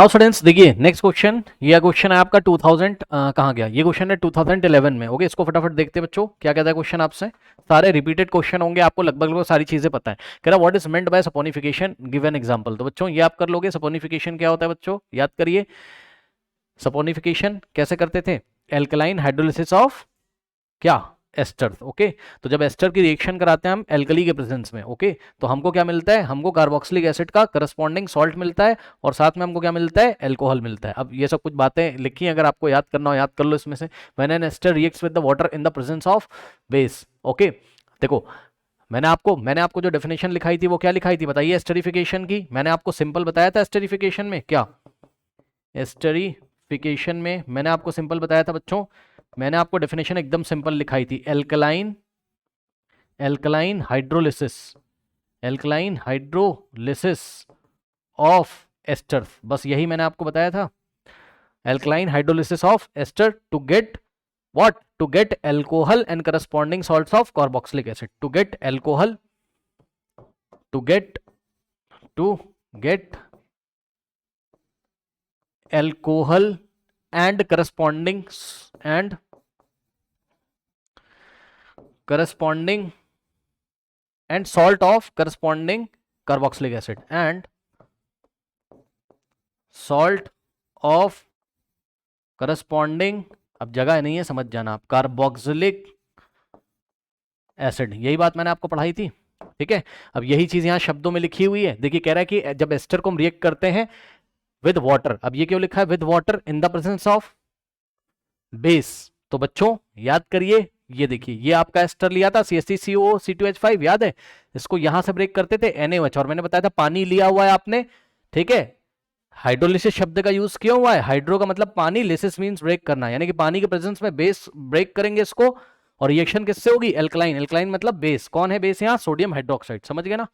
Now students देखिए next question, ये question है आपका 2000 कहाँ गया, ये क्वेश्चन है 2011 में। ओके, इसको फटाफट देखते हैं बच्चों, क्या कहता है क्वेश्चन आपसे। सारे रिपीटेड क्वेश्चन होंगे, आपको लगभग सारी चीजें पता है। कह रहा what is meant by saponification, give an example. तो बच्चों ये आप कर लोगे, सपोनिफिकेशन क्या होता है बच्चों, याद करिए। सपोनिफिकेशन कैसे करते थे, एल्कलाइन हाइड्रोलिसिस ऑफ क्या, एस्टर। ओके, तो जब एस्टर की रिएक्शन कराते हैं हम एल्कली के प्रेजेंस में, ओके, तो हमको क्या मिलता है, हमको कार्बोक्सिलिक एसिड का करस्पॉन्डिंग सॉल्ट मिलता है, और साथ में हमको क्या मिलता है, एल्कोहल मिलता है। अब ये सब कुछ बातें लिखी हैं, अगर आपको याद करना हो याद कर लो इसमें से। When an ester reacts with the water in the presence of base. Okay, देखो मैंने आपको जो डेफिनेशन लिखाई थी वो क्या लिखाई थी बताइए, एस्टरिफिकेशन की। मैंने आपको सिंपल बताया था एस्टरिफिकेशन में, क्या एस्टरिफिकेशन में मैंने आपको सिंपल बताया था बच्चों। मैंने आपको डेफिनेशन एकदम सिंपल लिखाई थी, alkaline hydrolysis, alkaline hydrolysis of ester, बस यही मैंने आपको बताया था। Alkaline hydrolysis of ester to get what, to get alcohol and corresponding salts of carboxylic acid, to get alcohol, to get alcohol and corresponding and salt of corresponding carboxylic acid and salt of corresponding, अब जगह नहीं है समझ जाना आप, carboxylic acid. यही बात मैंने आपको पढ़ाई थी, ठीक है। अब यही चीज यहां शब्दों में लिखी हुई है, देखिए कह रहा है कि जब एस्टर को हम रिएक्ट करते हैं विद वाटर, अब ये क्यों लिखा है with water in the presence of base, तो बच्चों याद करिए, ये देखिए ये आपका एस्टर लिया था CH3COO C2H5, याद है, इसको यहां से ब्रेक करते थे NaOH, और मैंने बताया था पानी लिया हुआ है आपने, ठीक है। हाइड्रोलिसिस शब्द का यूज क्यों हुआ है, हाइड्रो का मतलब पानी, लिसिस मींस ब्रेक करना, यानी कि पानी के प्रेजेंस में बेस ब्रेक करेंगे इसको, और रिएक्शन किससे होगी, एल्कलाइन, एल्कलाइन मतलब बेस, कौन है बेस यहाँ, सोडियम हाइड्रोक्साइड, समझ गए ना।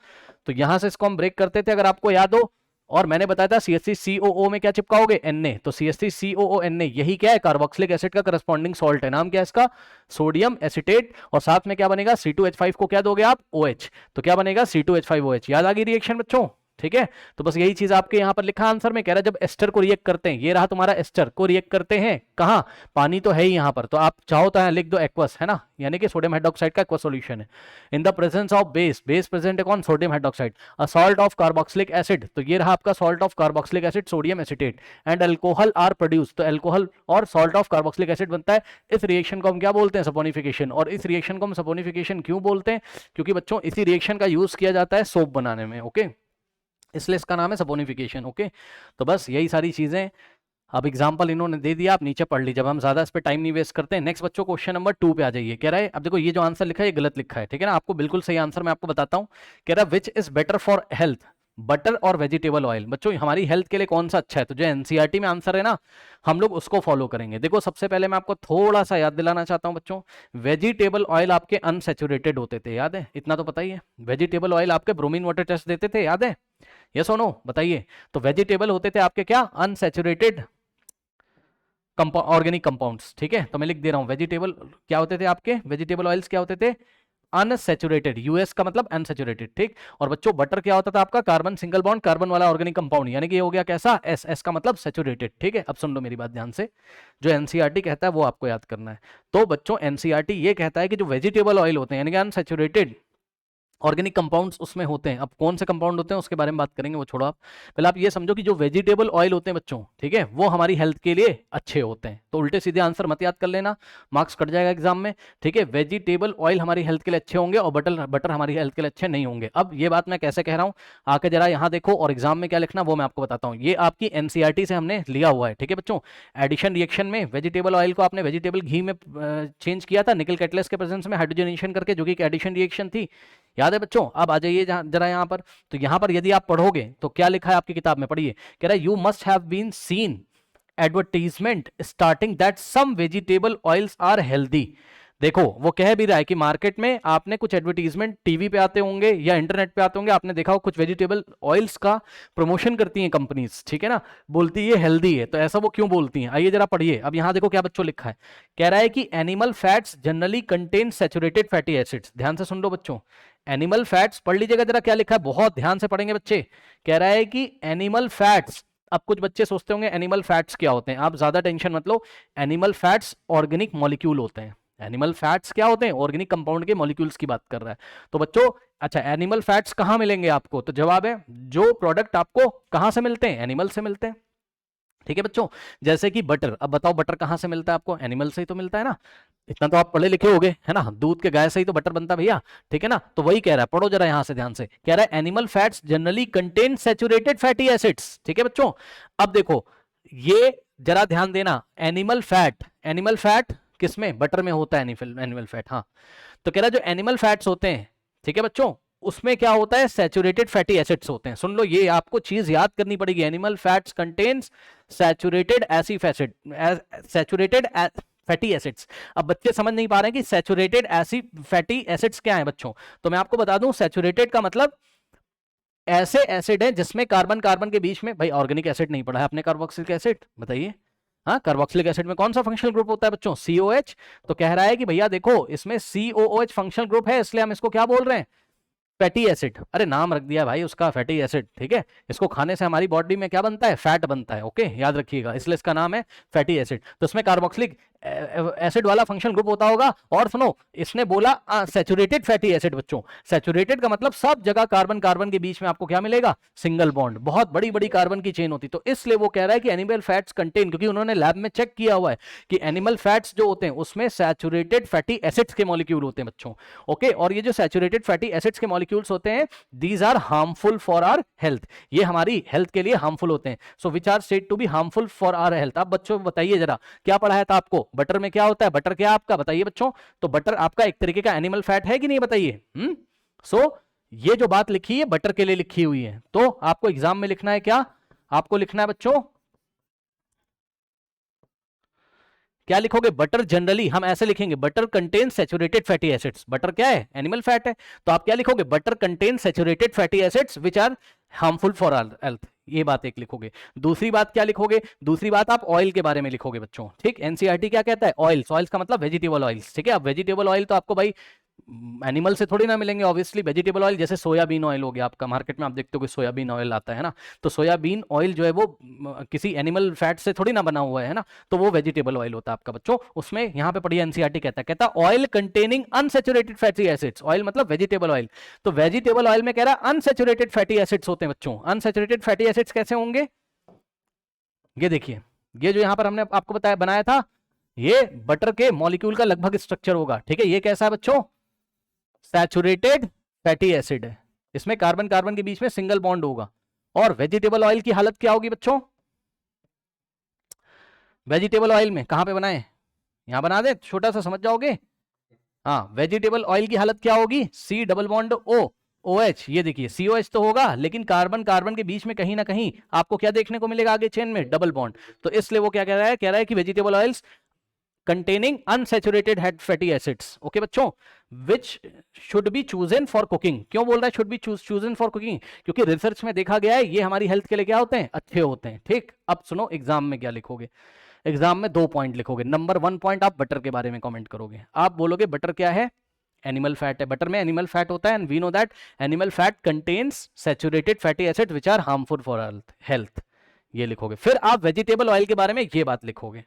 तो यहां से इसको हम ब्रेक करते थे अगर आपको याद हो, और मैंने बताया था CH3COO में क्या चिपकाओगे, Na, तो CH3COO Na यही क्या है, कार्बोक्सिलिक एसिड का करस्पॉन्डिंग सॉल्ट है, नाम क्या है इसका, सोडियम एसिटेट, और साथ में क्या बनेगा, C2H5 को क्या दोगे आप, OH, तो क्या बनेगा C2H5OH। याद आ गई रिएक्शन बच्चों, ठीक है। तो बस यही चीज आपके यहां पर लिखा आंसर में, कह रहा है जब एस्टर को रिएक्ट करते हैं, ये रहा तुम्हारा एस्टर को रिएक्ट करते हैं कहां, पानी तो है ही यहां पर, तो आप चाहो तो यहां लिख दो एक्वस, है ना, यानी कि सोडियम हाइड्रोक्साइड का एक्वस सॉल्यूशन है। In the presence of base, base present है कौन, sodium hydroxide, a salt of carboxylic acid, तो ये रहा आपका salt of carboxylic acid sodium acetate, and alcohol are produce, तो अल्कोहल और सॉल्ट ऑफ कार्बोक्सिलिक एसिड बनता है। इस रिएक्शन को हम क्या बोलते हैं, सपोनिफिकेशन। और इस रिएक्शन को हम सपोनिफिकेशन क्यों बोलते हैं, क्योंकि बच्चों इसी रिएक्शन का यूज किया जाता है सोप बनाने में, ओके, इसलिए इसका नाम है सपोनिफिकेशन, ओके। तो बस यही सारी चीजें, अब एग्जाम्पल इन्होंने दे दिया, आप नीचे पढ़ लीजिए, अब हम ज्यादा इस पर टाइम नहीं वेस्ट करते हैं। नेक्स्ट बच्चों क्वेश्चन नंबर 2 पे आ जाइए। कह रहा है, अब देखो ये जो आंसर लिखा है ये गलत लिखा है, ठीक है ना, आपको बिल्कुल सही आंसर मैं आपको बताता हूँ। कह रहा है which is better for health, butter और वेजिटेबल ऑयल। बच्चों हमारी हेल्थ के लिए कौन सा अच्छा है, तो जो एनसीईआरटी में आंसर है ना, हम लोग उसको फॉलो करेंगे। देखो सबसे पहले मैं आपको थोड़ा सा याद दिलाना चाहता हूं बच्चों, वेजिटेबल ऑयल आपके अनसेचुरेटेड होते थे, याद है, इतना तो पता ही है। वेजिटेबल ऑयल आपके ब्रोमीन वाटर टेस्ट देते थे, याद है, यस और नो बताइए। तो वेजिटेबल होते थे आपके क्या, अनसैचुरेटेड ऑर्गेनिक कंपाउंड्स, ठीक है। तो मैं लिख दे रहा हूं, वेजिटेबल क्या होते थे आपके, वेजिटेबल ऑयल्स क्या होते थे, अनसैचुरेटेड, यूएस का मतलब अनसैचुरेटेड, ठीक। और बच्चों बटर क्या होता था आपका, कार्बन सिंगल बॉन्ड कार्बन वाला ऑर्गेनिक कंपाउंड, यानी कि ये हो गया कैसा, एस, एस का मतलब सैचुरेटेड, ठीक है। अब सुन लो मेरी बात ध्यान से, जो एनसीईआरटी कहता है वो आपको याद करना है। तो बच्चों एनसीईआरटी ये कहता है कि जो वेजिटेबल ऑयल होते हैं यानी कि अनसैचुरेटेड ऑर्गेनिक कंपाउंड्स उसमें होते हैं। अब कौन से कंपाउंड होते हैं उसके बारे में बात करेंगे, वो छोड़ो आप, पहले आप ये समझो कि जो वेजिटेबल ऑयल होते हैं बच्चों, ठीक है, वो हमारी हेल्थ के लिए अच्छे होते हैं। तो उल्टे सीधे आंसर मत याद कर लेना, मार्क्स कट जाएगा एग्जाम में, ठीक है। वेजिटेबल ऑयल हमारी हेल्थ के लिए अच्छे होंगे और बटर बटर हमारी हेल्थ के लिए अच्छे नहीं होंगे। अब ये बात मैं कैसे कह रहा हूँ, आके जरा यहाँ देखो, और एग्जाम में क्या लिखना वो मैं आपको बताता हूँ। ये आपकी एनसीईआरटी से हमने लिया हुआ है, ठीक है बच्चों। एडिशन रिएक्शन में वेजिटेबल ऑयल को आपने वेजिटेबल घी में चेंज किया था निकल कैटलिस्ट के प्रेजेंस में हाइड्रोजनेशन करके, जो कि एडिशन रिएक्शन थी, याद है बच्चों। अब आ जाइए जरा यहाँ पर, तो यहाँ पर यदि आप पढ़ोगे तो क्या लिखा है आपकी किताब में, पढ़िए। कह रहा है you must have been seen advertisement starting that some vegetable oils are healthy. देखो वो कह भी रहा है कि मार्केट में आपने कुछ एडवर्टीजमेंट टीवी पे आते होंगे या इंटरनेट पे आते होंगे, आपने देखा हो कुछ वेजिटेबल ऑयल्स का प्रमोशन करती हैं कंपनीज, ठीक है ना, बोलती है हेल्दी है। तो ऐसा वो क्यों बोलती हैं, आइए जरा पढ़िए। अब यहाँ देखो क्या बच्चों लिखा है, कह रहा है कि animal fats generally contain saturated fatty acids. ध्यान से सुन लो बच्चों, एनिमल फैट्स पढ़ लीजिएगा जरा क्या लिखा है, बहुत ध्यान से पढ़ेंगे बच्चे। कह रहा है कि एनिमल फैट्स अब कुछ बच्चे सोचते होंगे एनिमल फैट्स क्या होते हैं, आप ज्यादा टेंशन मत लो। एनिमल फैट्स ऑर्गेनिक मॉलिक्यूल होते हैं। एनिमल फैट्स क्या होते हैं? ऑर्गेनिक कंपाउंड के मॉलिक्यूल्स की बात कर रहा है। तो बच्चों, अच्छा एनिमल फैट्स कहां मिलेंगे आपको? तो जवाब है जो प्रोडक्ट आपको कहां से मिलते हैं? एनिमल से मिलते हैं। ठीक है बच्चों, जैसे कि बटर। अब बताओ बटर कहां से मिलता है आपको? एनिमल से ही तो मिलता है ना। इतना तो आप पढ़े लिखे होगे, है ना। दूध के गाय से ही तो बटर बनता है भैया, ठीक है ना। तो वही कह रहा है, पढ़ो जरा यहां से ध्यान से। कह रहा है animal fats generally contain saturated fatty acids. ठीक है बच्चों, अब देखो ये जरा ध्यान देना। एनिमल फैट किसमें? बटर में होता है एनिमल फैट। हाँ, तो कह रहा है जो एनिमल फैट्स होते हैं, ठीक है बच्चों, उसमें क्या होता है? सैचुरेटेड फैटी एसिड्स होते हैं। सुन लो, ये आपको चीज याद करनी पड़ेगी। Animal fats contains saturated saturated fatty acids. अब बच्चे समझ नहीं पा रहे हैं कि सैचुरेटेड फैटी एसिड्स क्या है बच्चों। तो मैं आपको बता दूं, सैचुरेटेड का मतलब ऐसे एसिड है जिसमें कार्बन कार्बन के बीच में, भाई ऑर्गेनिक एसिड नहीं पढ़ा है आपने, कार्बोक्सिलिक एसिड बताइए। हाँ, कार्बोक्सिलिक एसिड में कौन सा फंक्शनल ग्रुप होता है बच्चों? COH। तो कह रहा है कि भैया देखो इसमें COOH फंक्शनल ग्रुप है, इसलिए हम इसको क्या बोल रहे हैं? Fatty acid. अरे नाम रख दिया भाई उसका फैटी एसिड, ठीक है। इसको खाने से हमारी बॉडी में क्या बनता है? फैट बनता है। ओके, याद रखिएगा, इसलिए इसका नाम है फैटी एसिड। तो इसमें कार्बोक्सिलिक एसिड वाला फंक्शन ग्रुप होता होगा। और सुनो, इसने बोला सैचुरेटेड फैटी एसिड। बच्चों, सैचुरेटेड का मतलब सब जगह कार्बन कार्बन के बीच में आपको क्या मिलेगा? Single bond. बहुत बड़ी बड़ी कार्बन की चेन होती। तो इसलिए वो कह रहा है कि एनिमल फैट्स कंटेन, क्योंकि उन्होंने लैब में चेक किया हुआ है कि एनिमल फैट्स जो होते हैं उसमें सैचुरेटेड फैटी एसिड्स के मॉलिक्यूल होते हैं बच्चों। ओके, और ये जो सैचुरेटेड फैटी एसिड्स के मॉलिक्यूल्स होते हैं, these are harmful for our health. ये हमारी हेल्थ के लिए हार्मफुल होते हैं। So which are said to be harmful for our health. आप बच्चों बताइए जरा, क्या पढ़ाया था आपको? बटर में क्या होता है? बटर क्या आपका बताइए बच्चों। तो बटर आपका एक तरीके का एनिमल फैट है कि नहीं, बताइए। सो ये जो बात लिखी है बटर के लिए लिखी हुई है। तो आपको एग्जाम में लिखना है क्या? आपको लिखना है बच्चों, क्या लिखोगे? बटर जनरली हम ऐसे लिखेंगे, butter contain saturated fatty acids. Butter क्या है? एनिमल फैट है। तो आप क्या लिखोगे? Butter contain saturated fatty acids which are harmful for our health. ये बात एक लिखोगे। दूसरी बात क्या लिखोगे? दूसरी बात आप ऑयल के बारे में लिखोगे बच्चों। ठीक, एनसीईआरटी क्या कहता है? ऑयल्स। ऑयल्स का मतलब वेजिटेबल ऑयल्स। ठीक है, अब वेजिटेबल ऑयल तो आपको भाई एनिमल से थोड़ी ना मिलेंगे ऑब्वियसली। वेजिटेबल ऑयल जैसे सोयाबीन ऑयल हो गया आपका, मार्केट में आप देखते हो कि सोयाबीन ऑयल आता है ना। तो सोयाबीन ऑयल जो है वो किसी एनिमल फैट से थोड़ी ना बना हुआ है ना। तो वो वेजिटेबल ऑयल होता है आपका बच्चों। उसमें यहाँ पे पढ़िए, एनसीईआरटी कहता है oil containing unsaturated fatty acids. Oil मतलब वेजिटेबल ऑयल। तो वेजिटेबल ऑयल में कह रहा है अनसैचुरेटेड फैटी एसिड्स होते हैं बच्चों। अनसैचुरेटेड फैटी एसिड्स कैसे होंगे? ये देखिए, ये जो यहां पर हमने आपको बताया बनाया था, ये बटर के मॉलिक्यूल का लगभग स्ट्रक्चर होगा। ठीक है, ये कैसा है बच्चों? सैचुरेटेड फैटी एसिड है। इसमें कार्बन कार्बन के बीच में सिंगल बॉन्ड होगा। और वेजिटेबल ऑयल की हालत क्या होगी बच्चों? वेजिटेबल ऑयल में कहां पे बनाए? यहां बना दे, छोटा सा समझ जाओगे। हाँ, वेजिटेबल ऑयल की हालत क्या होगी? C double bond O OH। ये देखिए COH तो होगा, लेकिन कार्बन कार्बन के बीच में कहीं ना कहीं आपको क्या देखने को मिलेगा आगे चेन में? Double bond. तो इसलिए वो क्या कह रहा है? कह रहा है कि vegetable oils containing unsaturated fatty acids। Okay बच्चों, which should be chosen for cooking। क्यों बोल रहा है should be chosen for cooking? क्योंकि रिसर्च में देखा गया है ये हमारी हेल्थ के लिए क्या होते हैं? अच्छे होते हैं। ठीक, अब सुनो एग्जाम में क्या लिखोगे। एग्जाम में 2 पॉइंट लिखोगे। नंबर 1 पॉइंट आप बटर के बारे में कमेंट करोगे। आप बोलोगे बटर क्या है? एनिमल फैट है। बटर में एनिमल फैट होता है, and we know that animal fat contains saturated fatty acid which are harmful for health. ये लिखोगे। फिर आप वेजिटेबल ऑयल के बारे में ये बात लिखोगे।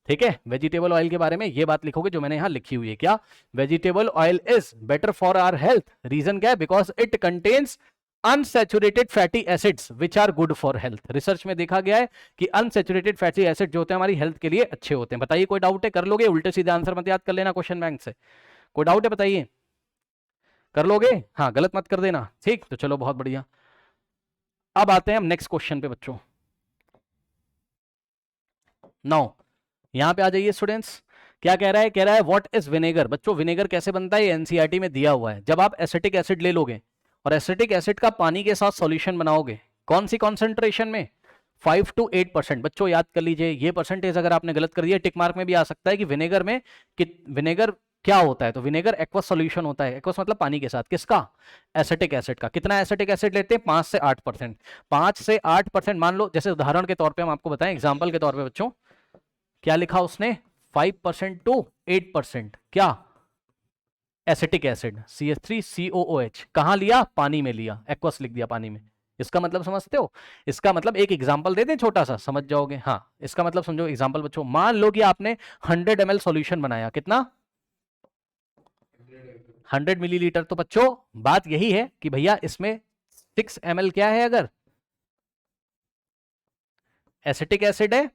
ठीक है, वेजिटेबल ऑयल के बारे में ये बात लिखोगे जो मैंने यहां लिखी हुई है। क्या? Vegetable oil is better for our health. Reason क्या है? Because it contains unsaturated fatty acids which are good for health. Research में देखा गया है कि अनसैचुरेटेड फैटी एसिड जो होते हैं हमारी हेल्थ के लिए अच्छे होते हैं। बताइए, कोई डाउट है? कर लोगे? उल्टे सीधे आंसर मत याद कर लेना क्वेश्चन बैंक से। कोई डाउट है बताइए? कर लोगे? हाँ, गलत मत कर देना। ठीक, तो चलो बहुत बढ़िया। अब आते हैं हम नेक्स्ट क्वेश्चन पे बच्चों। नाउ यहां पे आ जाइए स्टूडेंट्स। क्या कह रहा है? कह रहा है व्हाट इज विनेगर। बच्चों, विनेगर कैसे बनता है? एनसीईआरटी में दिया हुआ है। जब आप एसिटिक एसिड ले लोगे और एसिटिक एसिड का पानी के साथ सॉल्यूशन बनाओगे, कौन सी कॉन्सेंट्रेशन में? 5 to 8%। बच्चों याद कर लीजिए, ये परसेंटेज अगर आपने गलत कर दिया टिक मार्क में भी आ सकता है कि विनेगर में विनेगर क्या होता है। तो विनेगर एक्वस सॉल्यूशन होता है। एक्वस मतलब पानी के साथ। किसका? एसिटिक एसिड का। कितना एसिटिक एसिड लेते हैं? 5 से 8%। 5 से 8% मान लो, जैसे उदाहरण के तौर पे हम आपको बताएं, एग्जांपल के तौर पे बच्चों, क्या लिखा उसने? 5% टू 8%। क्या? Acetic acid CH3COOH। कहां लिया? पानी में लिया। एक्वस लिख दिया पानी में। इसका मतलब समझते हो? इसका मतलब एक एग्जांपल दे दें छोटा सा, समझ जाओगे। हाँ, इसका मतलब समझो, एग्जांपल बच्चों, मान लो कि आपने 100 ml सॉल्यूशन बनाया, कितना? 100 मिलीलीटर। तो बच्चों बात यही है कि भैया इसमें 6 ml क्या है, अगर एसिटिक एसिड है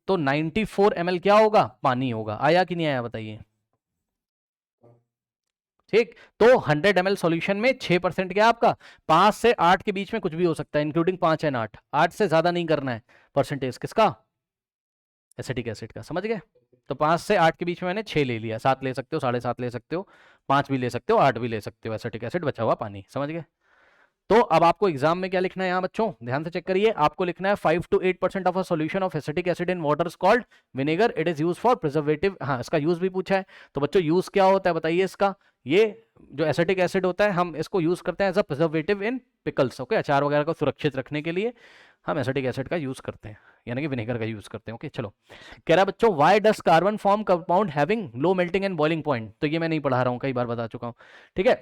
तो 94 ml क्या होगा, पानी होगा। आया कि नहीं आया बताइए? ठीक, तो 100 ml सॉल्यूशन में 6% क्या आपका, 5 से 8 के बीच में कुछ भी हो सकता है, इंक्लूडिंग 5 एंड 8। 8 से ज्यादा नहीं करना है परसेंटेज, किसका? एसिटिक एसिड का, समझ गए? तो 5 से 8 के बीच में मैंने 6 ले लिया, 7 ले सकते हो, 7.5 ले सकते हो, 5 भी ले सकते हो, 8 भी ले सकते हो, एसिटिक एसिड बचा हुआ पानी, समझ गए? तो अब आपको एग्जाम में क्या लिखना है यहाँ बच्चों, ध्यान से चेक करिए। आपको लिखना है 5 to 8% of a solution of acetic acid in water is called vinegar, it is use for preservative. हाँ, इसका यूज भी पूछा है, तो बच्चों यूज क्या होता है बताइए इसका? ये जो एसिटिक एसिड होता है हम इसको यूज करते हैं as a preservative in pickles. Okay, अचार वगैरह को सुरक्षित रखने के लिए हम एसिटिक एसिड का यूज करते हैं, यानी कि विनेगर का यूज करते हैं। ओके चलो, कह रहा है बच्चों why does carbon form compound having low melting and boiling point. तो ये मैं नहीं पढ़ा रहा हूँ, कई बार बता चुका हूँ, ठीक है।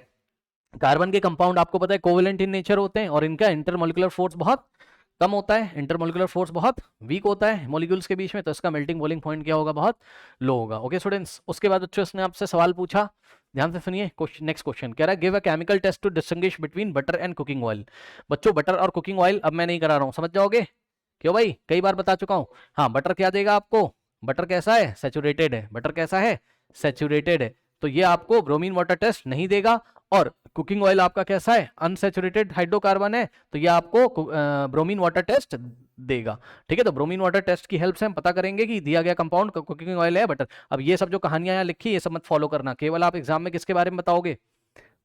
कार्बन के कंपाउंड आपको पता है कोवेलेंट इन नेचर होते हैं और इनका इंटरमोलिकुलर फोर्स बहुत कम होता है, इंटरमोलिकुलर फोर्स बहुत वीक होता है मॉलिक्यूल्स के बीच में, तो इसका मेल्टिंग बॉइलिंग पॉइंट क्या होगा, बहुत लो होगा। ओके स्टूडेंट्स, उसके बाद बच्चों इसने आपसे सवाल पूछा, ध्यान से सुनिए। नेक्स्ट क्वेश्चन कह रहा है give a chemical test to distinguish between butter and cooking oil. बच्चों बटर और कुकिंग ऑयल अब मैं नहीं करा रहा हूं, समझ जाओगे क्यों भाई, कई बार बता चुका हूं। हाँ, बटर क्या देगा आपको, बटर कैसा है, सैचुरेटेड है, बटर कैसा है, सैचुरेटेड है, तो ये आपको ब्रोमीन वाटर टेस्ट नहीं देगा। और कुकिंग ऑयल आपका कैसा है, अनसैचुरेटेड हाइड्रोकार्बन है, तो ये आपको ब्रोमीन वाटर टेस्ट देगा। ठीक है, तो ब्रोमीन वाटर टेस्ट की हेल्प से हम पता करेंगे कि दिया गया कंपाउंड कुकिंग ऑयल है बटर। अब ये सब जो कहानियां यहाँ लिखी ये सब मत फॉलो करना, केवल आप एग्जाम में किसके बारे में बताओगे,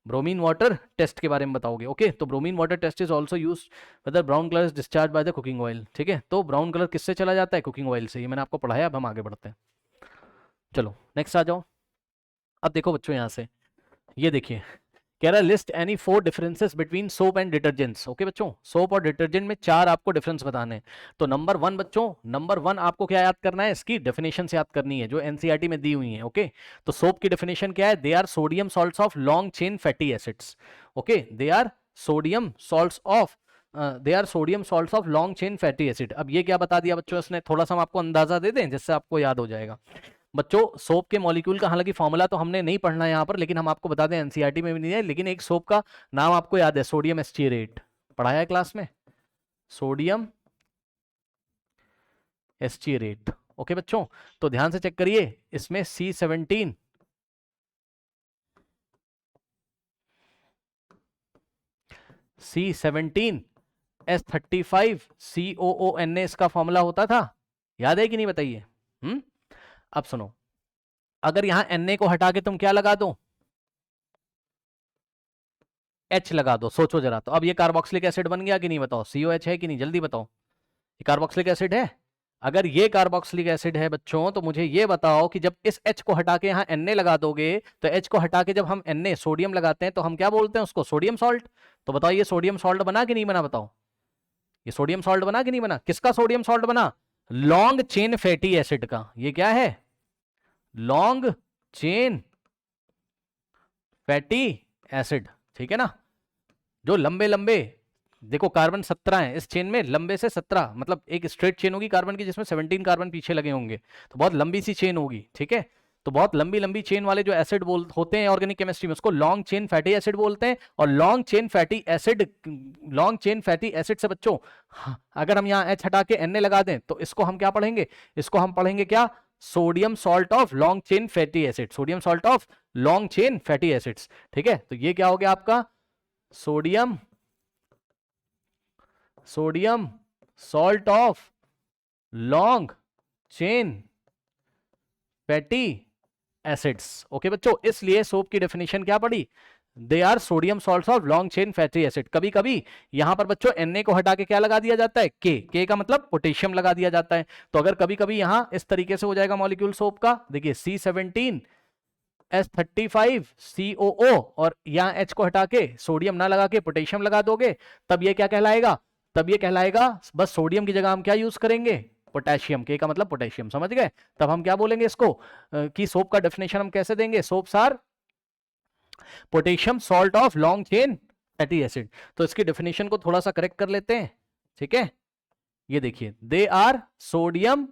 ब्रोमीन वाटर टेस्ट के बारे में बताओगे। ओके, तो bromine water test is also use whether brown colour is discharge by the cooking oil. ठीक है, तो ब्राउन कलर किससे चला जाता है, कुकिंग ऑयल से, ये मैंने आपको पढ़ाया। अब हम आगे बढ़ते हैं, चलो नेक्स्ट आ जाओ। अब देखो बच्चों यहाँ से, ये देखिए कह रहा है list any 4 differences between soap and detergents. Okay बच्चों, सोप और डिटर्जेंट में 4 आपको डिफरेंस बताने हैं। तो नंबर 1 बच्चों, नंबर 1 आपको क्या याद करना है, इसकी डेफिनेशन याद करनी है जो एनसीईआरटी में दी हुई है। ओके, तो सोप की डेफिनेशन क्या है, they are sodium salts of long chain fatty acids. Okay, they are sodium salts of long chain fatty acid. अब ये क्या बता दिया बच्चों इसने, थोड़ा सा हम आपको अंदाजा दे दें जिससे आपको याद हो जाएगा। बच्चों सोप के मॉलिक्यूल का हालांकि फॉर्मूला तो हमने नहीं पढ़ना है यहाँ पर, लेकिन हम आपको बता दें एनसीईआरटी में भी नहीं है, लेकिन एक सोप का नाम आपको याद है, सोडियम एस्टीरेट, पढ़ाया है क्लास में, सोडियम एस्टीरेट। ओके बच्चों, तो ध्यान से चेक करिए, इसमें C17 S35 COONA इसका फॉर्मूला होता था, याद है कि नहीं बताइए? अब सुनो, अगर यहां Na को हटा के तुम क्या लगा दो, H लगा दो, सोचो जरा। तो अब ये कार्बोक्सिलिक एसिड बन गया कि नहीं, बताओ, COH है कि नहीं, जल्दी बताओ, ये कार्बोक्सिलिक एसिड है। अगर ये कार्बोक्सिलिक एसिड है बच्चों, तो मुझे ये बताओ कि जब इस H को हटा के यहाँ Na लगा दोगे, तो H को हटा के जब हम Na सोडियम लगाते हैं तो हम क्या बोलते हैं उसको, सोडियम सॉल्ट। तो बताओ ये सोडियम सॉल्ट बना कि नहीं बना, बताओ ये सोडियम सॉल्ट बना कि नहीं बना, किसका सोडियम सॉल्ट बना, लॉन्ग चेन फैटी एसिड का। ये क्या है, लॉन्ग चेन फैटी एसिड, ठीक है ना, जो लंबे लंबे, देखो कार्बन 17 है इस चेन में, लंबे से 17, मतलब एक स्ट्रेट चेन होगी कार्बन की जिसमें 17 कार्बन पीछे लगे होंगे, तो बहुत लंबी सी चेन होगी। ठीक है, तो बहुत लंबी लंबी चेन वाले जो एसिड होते हैं ऑर्गेनिक केमिस्ट्री में, उसको लॉन्ग चेन फैटी एसिड बोलते हैं। और लॉन्ग चेन फैटी एसिड से बच्चों, अगर हम यहाँ H हटा के Na लगा दें तो इसको हम क्या पढ़ेंगे, इसको हम पढ़ेंगे क्या, sodium salt of long chain fatty acid, sodium salt of long chain fatty acids. ठीक है, तो ये क्या हो गया आपका, sodium salt of long chain fatty acids. Okay बच्चों, इसलिए सोप की डेफिनेशन क्या पड़ी, they are sodium salts of long chain fatty acid. कभी कभी यहां पर बच्चों Na को हटा के क्या लगा दिया जाता है, K का मतलब पोटेशियम लगा दिया जाता है। तो अगर कभी कभी यहां इस तरीके से हो जाएगा मॉलिक्यूल सोप का, देखिए C17 S35 COO, और यहां H को हटा के सोडियम ना लगा के पोटेशियम लगा दोगे, तब ये क्या कहलाएगा, तब ये कहलाएगा बस सोडियम की जगह हम क्या यूज करेंगे, पोटेशियम। K का मतलब पोटेशियम, समझ गए। तब हम क्या बोलेंगे इसको कि सोप का डेफिनेशन हम कैसे देंगे, soaps are potassium salt of long chain fatty acid. तो इसकी डेफिनेशन को थोड़ा सा करेक्ट कर लेते हैं, ठीक है। ये देखिए, दे आर सोडियम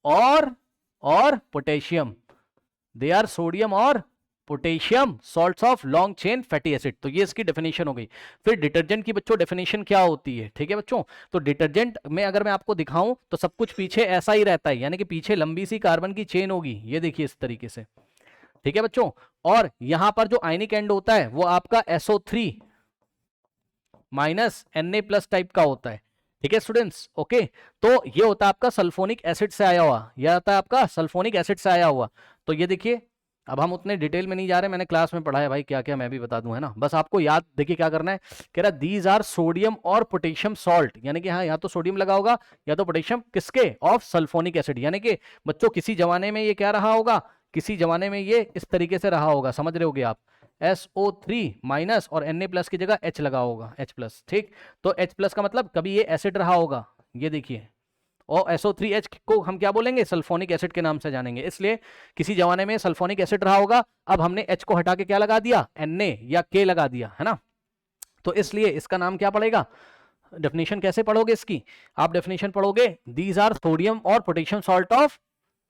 और पोटेशियम, दे आर सोडियम और potassium salts of long chain fatty acid. तो ये इसकी डेफिनेशन हो गई। फिर डिटर्जेंट की बच्चों डेफिनेशन क्या होती है, ठीक है बच्चों। तो डिटर्जेंट में अगर मैं आपको दिखाऊं तो सब कुछ पीछे ऐसा ही रहता है, यानी कि पीछे लंबी सी कार्बन की चेन होगी, ये देखिए इस तरीके से, ठीक है बच्चों। और यहां पर जो आयनिक एंड होता है वो आपका SO3 माइनस Na+ टाइप का होता है, ठीक है स्टूडेंट्स, ओके। तो ये होता है आपका सल्फोनिक एसिड से आया हुआ, यह आता है आपका सल्फोनिक एसिड से आया हुआ। तो ये देखिए, अब हम उतने डिटेल में नहीं जा रहे, मैंने क्लास में पढ़ा है भाई, क्या क्या मैं भी बता दूं, है ना। बस आपको याद देखिए क्या करना है, कह रहा दीज आर सोडियम और पोटेशियम सॉल्ट, यानी कि हाँ या तो सोडियम लगा होगा या तो पोटेशियम, किसके, ऑफ सल्फोनिक एसिड। यानी कि बच्चों किसी जमाने में ये क्या रहा होगा, किसी जमाने में ये इस तरीके से रहा होगा, समझ रहे होगे आप, SO3 माइनस और Na+ की जगह H लगा होगा, H+, ठीक। तो H+ का मतलब कभी ये एसिड रहा होगा, ये देखिए। और SO3H को हम क्या बोलेंगे, सल्फोनिक एसिड के नाम से जानेंगे। इसलिए किसी जमाने में सल्फोनिक एसिड रहा होगा, अब हमने H को हटा के क्या लगा दिया, Na या K लगा दिया, है ना। तो इसलिए इसका नाम क्या पड़ेगा, डेफिनेशन कैसे पढ़ोगे इसकी, आप डेफिनेशन पढ़ोगे, दीज आर सोडियम और potassium salt of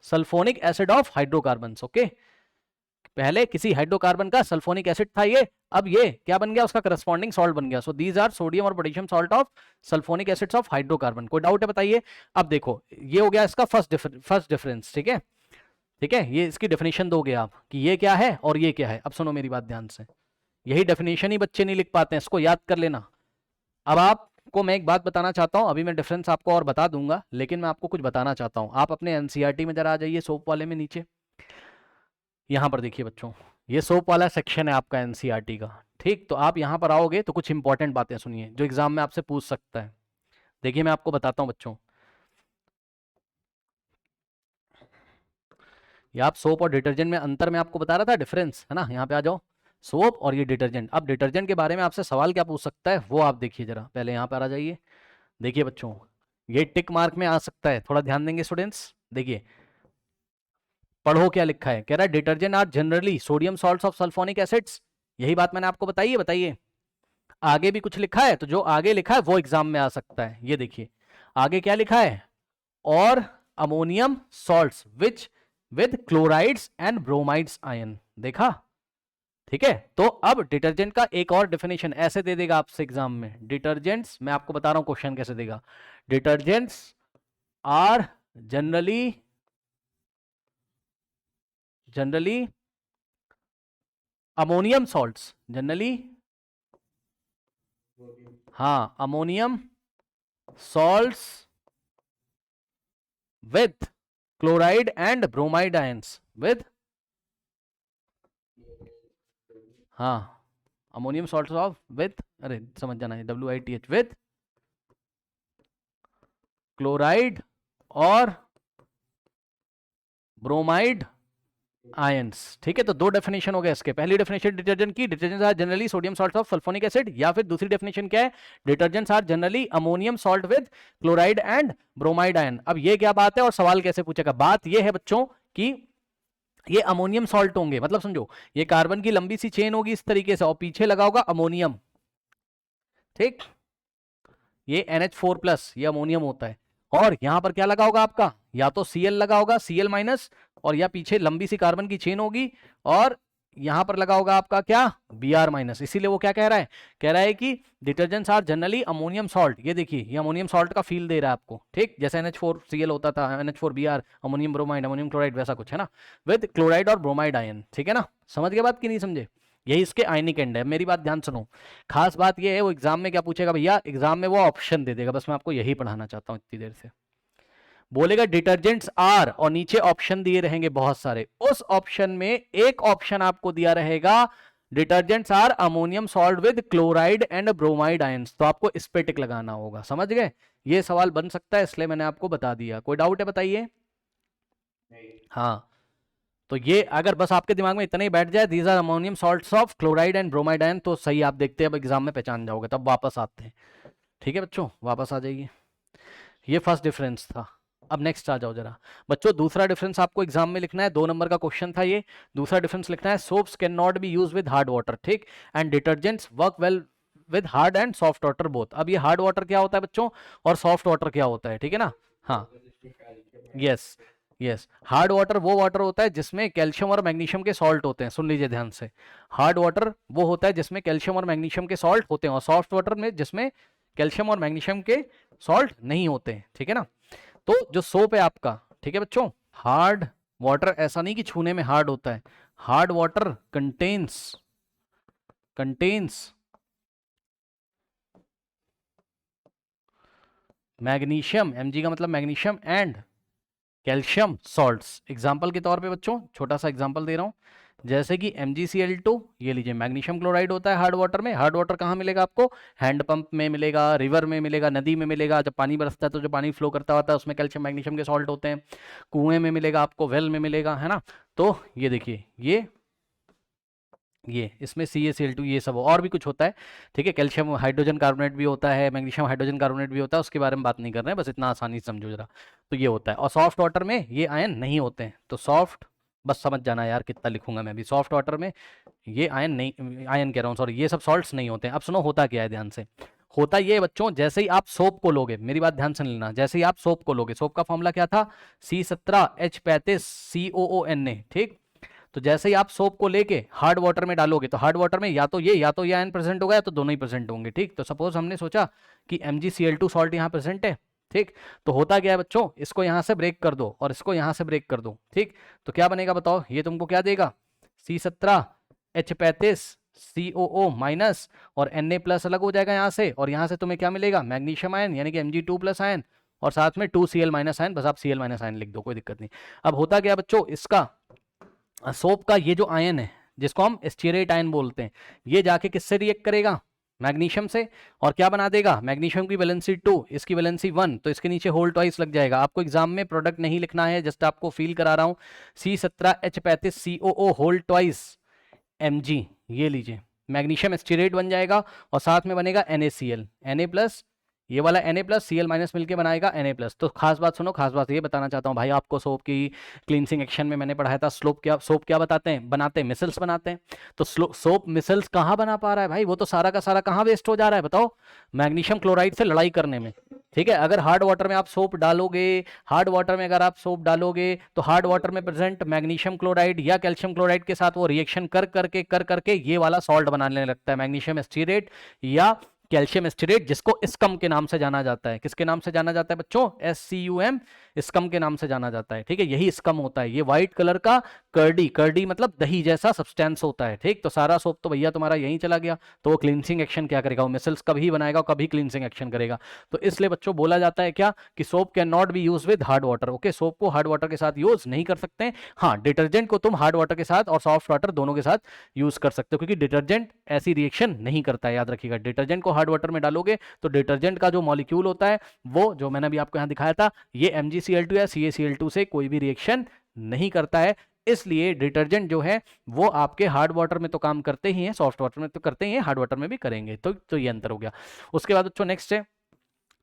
sulphonic acid of hydrocarbons, okay. पहले किसी हाइड्रोकार्बन का सल्फोनिक एसिड था ये, अब ये क्या बन गया, उसका करस्पॉन्डिंग सॉल्ट बन गया। सो दीज आर सोडियम और potassium salt of sulphonic acids of hydrocarbon. कोई डाउट है बताइए। अब देखो ये हो गया इसका फर्स्ट डिफरेंस, ठीक है, ठीक है। ये इसकी डेफिनेशन दोगे आप कि ये क्या है और ये क्या है। अब सुनो मेरी बात ध्यान से, यही डेफिनेशन ही बच्चे नहीं लिख पाते हैं, इसको याद कर लेना। अब आपको मैं एक बात बताना चाहता हूं, अभी मैं डिफरेंस आपको और बता दूंगा, लेकिन मैं आपको कुछ बताना चाहता हूं। आप अपने एनसीईआरटी में जरा आ जाइए, सोप वाले में नीचे, यहां पर देखिए बच्चों, ये सोप वाला सेक्शन है आपका एनसीईआरटी का, ठीक। तो आप यहां पर आओगे तो कुछ इंपॉर्टेंट बातें सुनिए जो एग्जाम में आपसे पूछ सकता है। देखिए मैं आपको बताता हूं बच्चों, ये आप सोप और डिटर्जेंट में अंतर में आपको बता रहा था, डिफरेंस है ना। यहाँ पे आ जाओ, सोप और ये डिटर्जेंट। अब डिटर्जेंट के बारे में आपसे सवाल क्या पूछ सकता है वो आप देखिए जरा, पहले यहाँ पर आ जाइए। देखिए बच्चों, ये टिक मार्क में आ सकता है, थोड़ा ध्यान देंगे स्टूडेंट्स। देखिए पढ़ो क्या लिखा है, कह रहा है detergent are generally sodium salts of sulphonic acids. यही बात मैंने आपको बताई है, बताइए। आगे भी कुछ लिखा है, तो जो आगे लिखा है वो एग्जाम में आ सकता है। ये देखिए आगे क्या लिखा है, और ammonium salts which with chlorides and bromides ion, देखा, ठीक है। तो अब डिटर्जेंट का एक और डेफिनेशन ऐसे दे देगा आपसे एग्जाम में, डिटर्जेंट्स, मैं आपको बता रहा हूं क्वेश्चन कैसे देगा, detergents are generally ammonium salts, generally, हाँ ammonium salts with chloride and bromide ions, with, हाँ अमोनियम सॉल्ट्स ऑफ विथ, अरे समझ जाना है, WITH, विथ क्लोराइड और ब्रोमाइड आयंस, ठीक है। तो दो डेफिनेशन हो गए इसके। पहली डेफिनेशन डिटर्जेंट की, detergents are generally sodium salt of sulphonic acid, या फिर दूसरी डेफिनेशन क्या है, detergents are generally ammonium salt with chloride and bromide ion. अब ये क्या बात है और सवाल कैसे पूछेगा, बात ये है बच्चों कि ये अमोनियम सॉल्ट होंगे, मतलब समझो ये कार्बन की लंबी सी चेन होगी इस तरीके से और पीछे लगा होगा अमोनियम, ठीक, ये NH4+, ये अमोनियम होता है। और यहां पर क्या लगा होगा आपका, या तो Cl लगा होगा, Cl-, और या पीछे लंबी सी कार्बन की चेन होगी, और यहां पर लगा होगा आपका क्या, Br-। इसीलिए वो क्या कह रहा है, कह रहा है कि detergents are generally ammonium salt. ये देखिए ये अमोनियम सॉल्ट का फील दे रहा है आपको, ठीक, जैसे NH4Cl होता था, NH4Br, ammonium bromide, ammonium chloride, वैसा कुछ है ना, विद क्लोराइड और ब्रोमाइड आयन, ठीक है ना। समझ गए बात कि नहीं समझे, यही इसके आयनिक एंड है। मेरी बात ध्यान सुनो, खास बात ये है वो एग्जाम में क्या पूछेगा भैया, एग्जाम में वो ऑप्शन दे देगा, बस मैं आपको यही पढ़ाना चाहता हूँ इतनी देर से। बोलेगा डिटर्जेंट्स आर और नीचे ऑप्शन दिए रहेंगे बहुत सारे, उस ऑप्शन में एक ऑप्शन आपको दिया रहेगा detergents are ammonium salt with chloride and bromide ions, तो आपको इस पे टिक लगाना होगा, समझ गए। ये सवाल बन सकता है इसलिए मैंने आपको बता दिया। कोई डाउट है बताइए। हाँ, तो ये अगर बस आपके दिमाग में इतना ही बैठ जाए, these are ammonium salts of chloride and bromide ion, तो सही आप देखते हैं, अब एग्जाम में पहचान जाओगे। तब वापस आते हैं, ठीक है बच्चों, वापस आ जाइए। ये फर्स्ट डिफरेंस था। अब नेक्स्ट आ जाओ जरा बच्चों, दूसरा डिफरेंस आपको एग्जाम में लिखना है, 2 नंबर का क्वेश्चन था ये। दूसरा डिफरेंस लिखना है, soaps can not be use with hard water, ठीक, and detergents work well with hard and soft water both. अब ये हार्ड वाटर क्या होता है बच्चों और सॉफ्ट वाटर क्या होता है, ठीक है ना। हाँ, यस यस, हार्ड वाटर वो वाटर होता है जिसमें कैल्शियम और मैग्नीशियम के सॉल्ट होते हैं, सुन लीजिए ध्यान से। हार्ड वाटर वो होता है जिसमें कैल्शियम और मैग्नीशियम के सॉल्ट होते हैं, और सॉफ्ट वाटर में जिसमें कैल्शियम और मैग्नीशियम के सॉल्ट नहीं होते हैं, ठीक है ना। तो जो सोप है आपका, ठीक है बच्चों, हार्ड वाटर ऐसा नहीं कि छूने में हार्ड होता है, hard water contains magnesium, Mg का मतलब magnesium and calcium salts. Example के तौर पे बच्चों छोटा सा एग्जाम्पल दे रहा हूं, जैसे कि MgCl2, ये लीजिए मैग्नीशियम क्लोराइड होता है हार्ड वाटर में। हार्ड वाटर कहाँ मिलेगा आपको, हैंडपंप में मिलेगा, रिवर में मिलेगा, नदी में मिलेगा, जब पानी बरसता है तो जो पानी फ्लो करता होता है उसमें कैल्शियम मैग्नीशियम के सॉल्ट होते हैं, कुएं में मिलेगा आपको, वेल में मिलेगा, है ना। तो ये देखिए ये इसमें CaCl2 ये सब और भी कुछ होता है, ठीक है। कैल्शियम हाइड्रोजन कार्बोनेट भी होता है, मैग्नीशियम हाइड्रोजन कार्बोनेट भी होता है, उसके बारे में बात नहीं कर रहे हैं, बस इतना आसानी से समझो जरा। तो ये होता है, और सॉफ्ट वाटर में ये आयन नहीं होते हैं, तो सॉफ्ट, बस समझ जाना यार कितना लिखूंगा मैं भी, सॉफ्ट वाटर में ये आयन नहीं, आयन कह रहा हूँ सॉरी, ये सब सॉल्ट्स नहीं होते हैं। अब सुनो होता क्या है ध्यान से, होता ये बच्चों, जैसे ही आप सोप को लोगे, मेरी बात ध्यान से लेना, जैसे ही आप सोप को लोगे, सोप का फॉर्मूला क्या था, C17H35COONA, ठीक। तो जैसे ही आप सोप को लेके हार्ड वाटर में डालोगे, तो हार्ड वाटर में या तो ये आयन प्रेजेंट होगा या तो दोनों ही प्रेजेंट होंगे, ठीक। तो सपोज हमने सोचा कि MgCl2 सॉल्ट यहाँ प्रेजेंट है, ठीक। तो होता क्या है बच्चों, इसको यहां से ब्रेक कर दो और इसको यहां से ब्रेक कर दो, ठीक। तो क्या बनेगा बताओ, ये तुमको क्या देगा, C17H35COO माइनस, और Na प्लस अलग हो जाएगा यहाँ से, और यहाँ से तुम्हें क्या मिलेगा, मैग्नीशियम आयन यानी कि Mg2 प्लस आयन, और साथ में 2Cl माइनस आयन, बस आप Cl माइनस आयन लिख दो, कोई दिक्कत नहीं। अब होता क्या बच्चों, इसका सोप का ये जो आयन है जिसको हम स्टीरेट आयन बोलते हैं, ये जाके किससे रिएक्ट करेगा, मैग्नीशियम से, और क्या बना देगा, मैग्नीशियम की वैलेंसी 2, इसकी वैलेंसी 1, तो इसके नीचे होल ट्वाइस लग जाएगा। आपको एग्जाम में प्रोडक्ट नहीं लिखना है, जस्ट आपको फील करा रहा हूं, C17H35COO होल ट्वाइस Mg, ये लीजिए मैग्नीशियम स्टीरेट बन जाएगा, और साथ में बनेगा NaCl, Na प्लस, ये वाला Na प्लस Cl माइनस मिलकर बनाएगा Na प्लस। तो खास बात सुनो, खास बात ये बताना चाहता हूँ भाई आपको, सोप की क्लींसिंग एक्शन में मैंने पढ़ाया था, सोप क्या बताते हैं, बनाते हैं मिसल्स बनाते हैं। तो सोप मिसल्स कहाँ बना पा रहा है भाई, वो तो सारा का सारा कहाँ वेस्ट हो जा रहा है बताओ, मैग्नीशियम क्लोराइड से लड़ाई करने में, ठीक है। अगर हार्ड वाटर में आप सोप डालोगे, हार्ड वाटर में अगर आप सोप डालोगे, तो हार्ड वाटर में प्रेजेंट मैग्नीशियम क्लोराइड या कैल्शियम क्लोराइड के साथ वो रिएक्शन कर करके ये वाला सॉल्ट बनाने लगता है, मैग्नीशियम स्टीरेट या कैल्शियम स्टीरेट, जिसको स्कम के नाम से जाना जाता है। किसके नाम से जाना जाता है बच्चों, SCUM, स्कम के नाम से जाना जाता है, ठीक है। यही स्कम होता है, ये व्हाइट कलर का कर्डी मतलब दही जैसा सब्सटेंस होता है, ठीक। तो सारा सोप तो भैया तुम्हारा यहीं चला गया, तो वो क्लींसिंग एक्शन क्या करेगा, वो मिसल्स कभी बनाएगा, कभी क्लींसिंग एक्शन करेगा। तो इसलिए बच्चों बोला जाता है क्या, कि soap can not be use with hard water, okay. Soap को हार्ड वाटर के साथ यूज नहीं कर सकते। हाँ, डिटर्जेंट को तुम हार्ड वाटर के साथ और सॉफ्ट वाटर दोनों के साथ यूज कर सकते हो, क्योंकि डिटर्जेंट ऐसी रिएक्शन नहीं करता है, याद रखिएगा। डिटर्जेंट को हार्ड वाटर में डालोगे तो डिटर्जेंट का जो मॉलिक्यूल होता है, वो जो मैंने अभी आपको यहां दिखाया था, ये MgCl2 या CaCl2 से कोई भी रिएक्शन नहीं करता है। इसलिए डिटर्जेंट जो है वो आपके हार्ड वाटर में तो काम करते ही हैं, सॉफ्ट वाटर में तो करते ही हैं, हार्ड वाटर में भी करेंगे। तो ये अंतर हो गया। उसके बाद बच्चों नेक्स्ट है,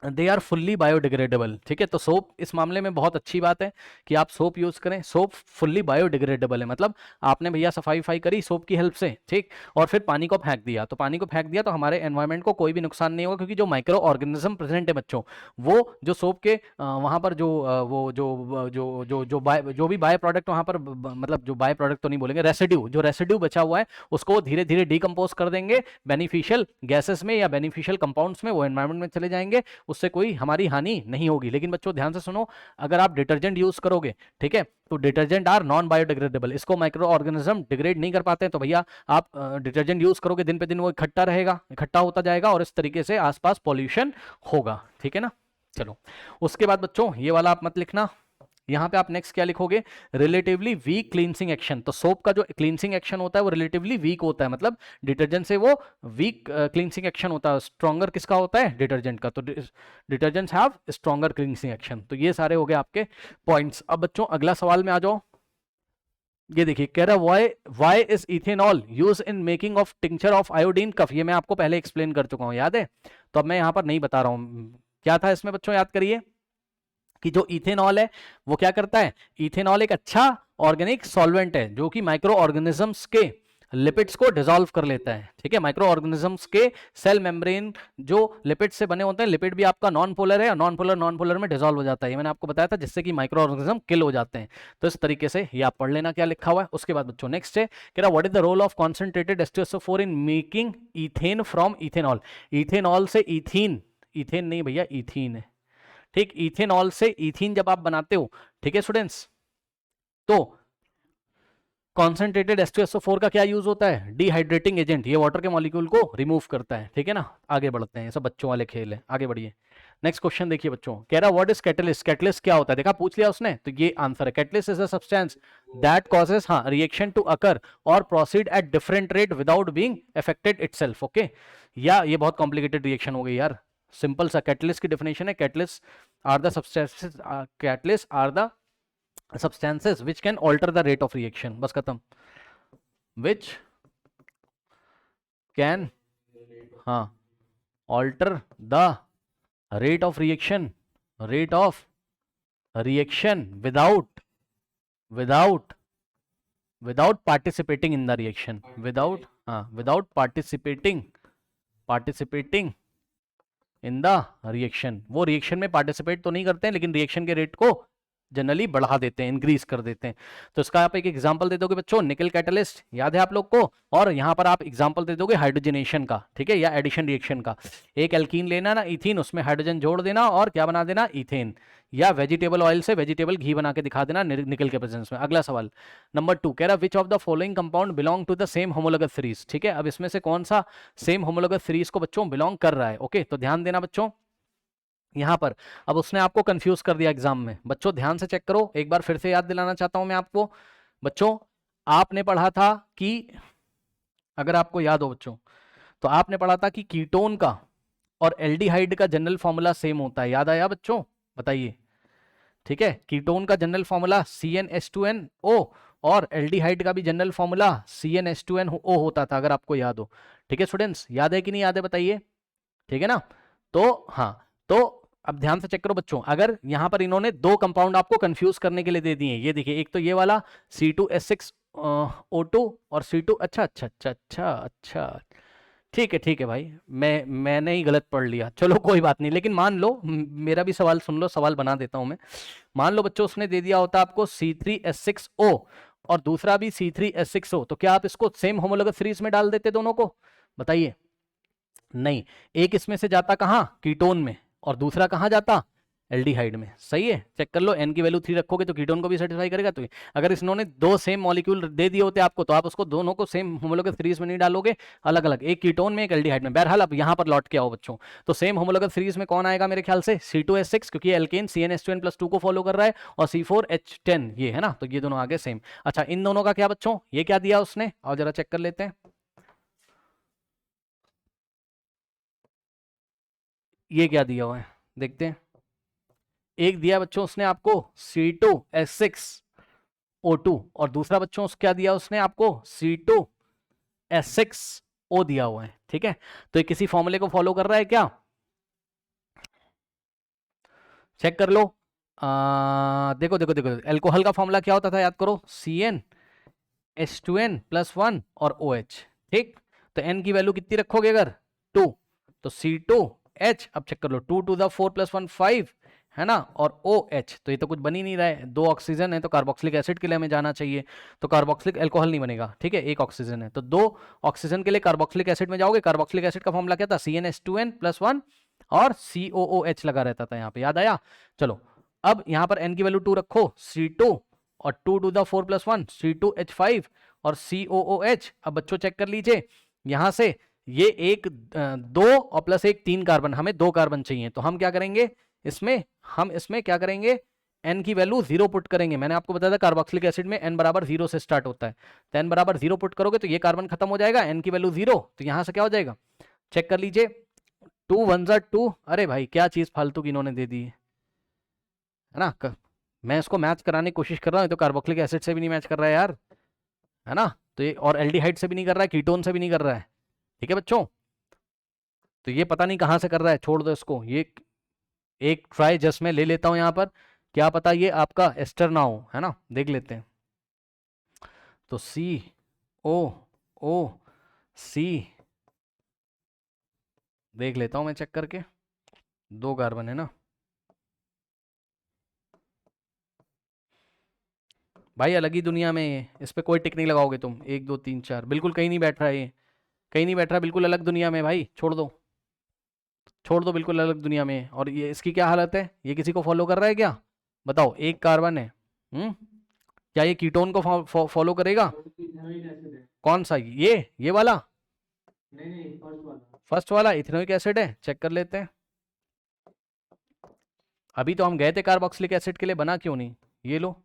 दे आर फुल्ली बायोडिग्रेडेबल, ठीक है। तो सोप इस मामले में बहुत अच्छी बात है कि आप सोप यूज करें, सोप फुल्ली बायोडिग्रेडेबल है, मतलब आपने भैया सफाई फाई करी सोप की हेल्प से, ठीक, और फिर पानी को फेंक दिया, तो हमारे एनवायरनमेंट को कोई भी नुकसान नहीं होगा, क्योंकि जो माइक्रो ऑर्गेनिज्म प्रेजेंट है बच्चों, वो जो सोप के वहां पर जो वो जो भी बाय प्रोडक्ट वहां पर मतलब जो बाय प्रोडक्ट तो नहीं बोलेंगे, रेसिड्यू बचा हुआ है, उसको धीरे धीरे डिकम्पोज कर देंगे बेनिफिशियल गैसेस में या बेनिफिशियल कंपाउंड्स में, वो एनवायरमेंट में चले जाएंगे, उससे कोई हमारी हानि नहीं होगी। लेकिन बच्चों ध्यान से सुनो, अगर आप डिटर्जेंट यूज करोगे, ठीक है, तो डिटर्जेंट आर नॉन बायोडिग्रेडेबल, इसको माइक्रो ऑर्गेनिज्म डिग्रेड नहीं कर पाते हैं, तो भैया आप डिटर्जेंट यूज करोगे, दिन पे दिन वो इकट्ठा होता जाएगा, और इस तरीके से आसपास पॉल्यूशन होगा, ठीक है ना। चलो उसके बाद बच्चों ये वाला आप मत लिखना, यहां पे आप नेक्स्ट क्या लिखोगे, रिलेटिवली वीक क्लींसिंग एक्शन। तो सोप का जो क्लींसिंग एक्शन होता है वो रिलेटिवली वीक होता है, मतलब डिटर्जेंट से वो वीक क्लींसिंग एक्शन होता है। स्ट्रॉन्गर किसका होता है, डिटर्जेंट का। तो detergents have stronger cleansing action. तो ये सारे हो गए आपके पॉइंट्स। अब बच्चों अगला सवाल में आ जाओ, ये देखिए कह रहा why is ethanol use in making of tincture of iodine cough. ये मैं आपको पहले एक्सप्लेन कर चुका हूं, याद है, तो अब मैं यहां पर नहीं बता रहा हूं। क्या था इसमें बच्चों, याद करिए कि जो इथेनॉल है वो क्या करता है, इथेनॉल एक अच्छा ऑर्गेनिक सॉल्वेंट है जो कि माइक्रो ऑर्गेनिजम्स के लिपिड्स को डिसॉल्व कर लेता है, ठीक है। माइक्रो ऑर्गेनिजम्स के सेल मेम्ब्रेन जो लिपिड से बने होते हैं, लिपिड भी आपका नॉन पोलर है, नॉन पोलर में डिसॉल्व हो जाता है, ये मैंने आपको बताया था, जिससे कि माइक्रो ऑर्गेनिज्म किल हो जाते हैं। तो इस तरीके से ये आप पढ़ लेना क्या लिखा हुआ है। उसके बाद बच्चों नेक्स्ट है, कह रहा what is the role of concentrated H2SO4 in making ethane from ethanol. Ethanol से इथीन, इथेन नहीं भैया इथीन है, ठीक। इथेनॉल से इथीन जब आप बनाते हो, ठीक है स्टूडेंट्स, तो कॉन्सेंट्रेटेड H2SO4 का क्या यूज होता है, डिहाइड्रेटिंग एजेंट, ये वाटर के मॉलिक्यूल को रिमूव करता है, ठीक है ना। आगे बढ़ते हैं, ये सब बच्चों वाले खेल है, आगे बढ़िए। नेक्स्ट क्वेश्चन देखिए बच्चों, कह रहा व्हाट इज कैटलिस्ट। कैटलिस्ट क्या होता है, देखा पूछ लिया उसने, तो ये आंसर है। Catalyst is a substance that causes हाँ रिएक्शन टू अकर और proceed at different rate without being affected itself, okay. या ये बहुत कॉम्प्लिकेटेड रिएक्शन हो गई यार, सिंपल सा। कैटलिस्ट की डेफिनेशन है, catalyst are the substances, catalyst are the substances which can alter the rate of reaction, बस खत्म। which can हाँ alter the rate of reaction without participating in the reaction, without participating in the reaction। वो reaction में participate तो नहीं करते हैं, लेकिन रिएक्शन के रेट को जनरली बढ़ा देते हैं, इंक्रीज कर देते हैं। तो इसका आप एक एग्जांपल दे दोगे बच्चों, निकल कैटलिस्ट, याद है आप लोग को। और यहां पर आप एग्जांपल दे दोगे हाइड्रोजनेशन का, ठीक है, या एडिशन रिएक्शन का। एक एल्कीन लेना ना इथीन, उसमें हाइड्रोजन जोड़ देना और क्या बना देना, इथेन। या वेजिटेबल ऑयल से वेजिटेबल घी बना के दिखा देना निकल के प्रेजेंस में। अगला सवाल नंबर 2, कह रहा which of the following compound belong to the same homologous series, ठीक है। अब इसमें से कौन सा सेम होमोलोगस सीरीज को बच्चों बिलोंग कर रहा है, ओके। तो ध्यान देना बच्चों यहां पर, अब उसने आपको कंफ्यूज कर दिया एग्जाम में, बच्चों ध्यान से चेक करो, एक बार फिर से याद दिलाना चाहता हूं मैं आपको। बच्चों आपने पढ़ा था कि, अगर आपको याद हो बच्चों, तो आपने पढ़ा था कि कीटोन का और एल्डिहाइड का जनरल फॉर्मूला सेम होता है, याद आया बच्चों, बताइए, ठीक है। कीटोन का जनरल फॉर्मूला CnH2nO और एल्डिहाइड का भी जनरल फॉर्मूला CnH2nO होता था, अगर आपको याद हो, ठीक है स्टूडेंट्स, याद है कि नहीं याद है बताइए, ठीक है ना। तो हाँ, तो अब ध्यान से चेक करो बच्चों, अगर यहां पर इन्होंने दो कंपाउंड आपको कंफ्यूज करने के लिए दे दिए, ये देखिए, एक तो ये वाला C2H6O2 और C2, अच्छा अच्छा अच्छा अच्छा अच्छा, ठीक है भाई, मैंने ही गलत पढ़ लिया, चलो कोई बात नहीं। लेकिन मान लो, मेरा भी सवाल सुन लो, सवाल बना देता हूं मैं। मान लो बच्चों उसने दे दिया होता आपको C3H6O और दूसरा भी C3H6O, तो क्या आप इसको सेम होमोलोगस सीरीज में डाल देते दोनों को, बताइए। नहीं, एक इसमें से जाता कहां, कीटोन में, और दूसरा कहां जाता, एल्डिहाइड में, सही है। चेक कर लो, n की वैल्यू 3 रखोगे तो कीटोन को भी सेटिस्फाई करेगा। तो अगर इन्होंने दो सेम मॉलिक्यूल दे दिए होते आपको, तो आप उसको दोनों को सेम होमोलोगस सीरीज में नहीं डालोगे, अलग अलग, एक कीटोन में एक एल्डिहाइड में। बहरहाल अब यहां पर लौट के आओ बच्चों, तो सेम होमोलोगस सीरीज में कौन आएगा मेरे ख्याल से, C2H6, क्योंकि एल्केन CnH2n+2 को फॉलो कर रहा है, और C4H10, ये है ना, तो ये दोनों आगे सेम। अच्छा, इन दोनों का क्या बच्चों, ये क्या दिया उसने, और जरा चेक कर लेते हैं, ये क्या दिया हुआ है देखते हैं। एक दिया बच्चों उसने आपको C2H6O2 और दूसरा बच्चों क्या दिया उसने आपको, C2H6O दिया हुआ है, ठीक है। तो ये किसी फॉर्मूले को फॉलो कर रहा है क्या, चेक कर लो। देखो देखो देखो, एल्कोहल का फॉर्मूला क्या होता था, याद करो, CnH2n+1 और OH, ठीक। तो n की वैल्यू कितनी रखोगे, अगर 2, तो C2H, अब चेक कर लो, 2 to the 4 + 1 5 है ना, और OH, तो ये तो कुछ बन ही नहीं रहा है, 2 ऑक्सीजन है, तो कार्बोक्सिलिक एसिड के लिए हमें जाना चाहिए, तो कार्बोक्सिलिक अल्कोहल नहीं बनेगा, ठीक है, एक ऑक्सीजन है, तो 2 ऑक्सीजन के लिए कार्बोक्सिलिक एसिड में जाओगे। कार्बोक्सिलिक एसिड का फॉर्मूला क्या था, CnH2n+1 और COOH लगा रहता था यहाँ पे, याद आया। चलो, अब यहाँ पर n की वैल्यू 2 रखो, C2 और 2 to the 4 + 1 C2H5 और COOH। अब बच्चों चेक कर लीजिए, यहां से ये एक 2 और प्लस एक 3 कार्बन, हमें 2 कार्बन चाहिए, तो हम क्या करेंगे इसमें, हम इसमें क्या करेंगे, n की वैल्यू 0 पुट करेंगे। मैंने आपको बताया था कार्बोक्सिलिक एसिड में n बराबर 0 से स्टार्ट होता है, तो n बराबर 0 पुट करोगे तो ये कार्बन खत्म हो जाएगा, n की वैल्यू 0, तो यहां से क्या हो जाएगा, चेक कर लीजिए, 2 1 2। अरे भाई क्या चीज फालतू की इन्होंने दे दी है ना। मैं इसको मैच कराने की कोशिश कर रहा हूँ, तो कार्बोक्सिलिक एसिड से भी नहीं मैच कर रहा है यार, है ना। तो ये और एल्डिहाइड से भी नहीं कर रहा है, कीटोन से भी नहीं कर रहा है, ठीक है बच्चों। तो ये पता नहीं कहां से कर रहा है, छोड़ दो इसको, ये एक ट्राई जस्ट मैं ले लेता हूं यहां पर, क्या पता ये आपका एस्टर ना हो, है ना, देख लेते हैं। तो COOH ओ सी, देख लेता हूं मैं चेक करके, 2 कार्बन है ना भाई, अलग ही दुनिया में है। इस पे कोई टिक नहीं लगाओगे तुम, 1 2 3 4, बिल्कुल कहीं नहीं बैठ रहा है ये, कहीं नहीं बैठ रहा, बिल्कुल अलग दुनिया में भाई, छोड़ दो, छोड़ दो, बिल्कुल अलग दुनिया में है। और ये इसकी क्या हालत है, ये किसी को फॉलो कर रहा है क्या, बताओ, 1 कार्बन है। क्या ये कीटोन को फॉलो करेगा, कौन सा, ये वाला, फर्स्ट वाला इथेनोइक एसिड है, चेक कर लेते हैं। अभी तो हम गए थे कार्बोक्सिलिक एसिड के लिए, बना क्यों नहीं, ये लो,